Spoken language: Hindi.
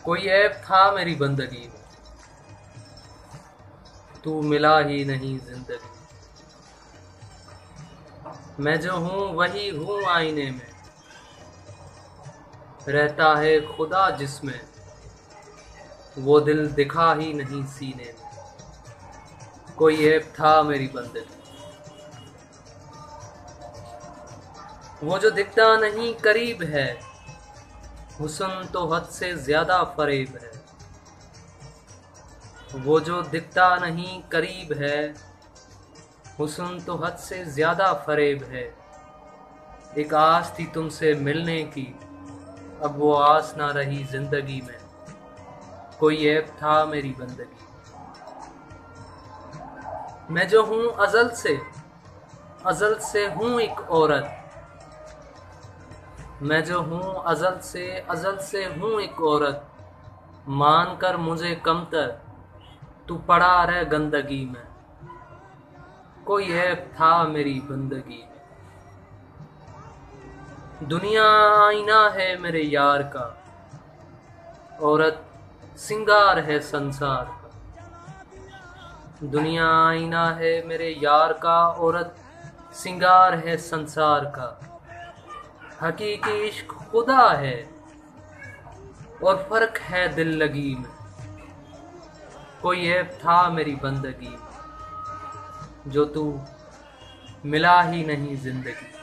कोई ऐप था मेरी बंदगी में, तू मिला ही नहीं जिंदगी। मैं जो हूँ वही हूँ आईने में, रहता है खुदा जिसमें, वो दिल दिखा ही नहीं सीने में। कोई ऐप था मेरी बंदगी, वो जो दिखता नहीं करीब है, हुस्न तो हद से ज्यादा फरेब है। वो जो दिखता नहीं करीब है, हुस्न तो हद से ज्यादा फरेब है। एक आस थी तुमसे मिलने की, अब वो आस ना रही जिंदगी में। कोई ऐप था मेरी बंदगी। मैं जो हूँ अजल से हूँ एक औरत। मैं जो हूँ अजल से हूँ एक औरत। मान कर मुझे कमतर, तू पड़ा रह गंदगी में। कोई ऐप था मेरी बंदगी। दुनिया आईना है मेरे यार का, औरत सिंगार है संसार का। दुनिया आईना है मेरे यार का, औरत सिंगार है संसार का। हकीकी इश्क खुदा है और फर्क है दिल लगी में। कोई ऐप था मेरी बंदगी, जो तू मिला ही नहीं जिंदगी।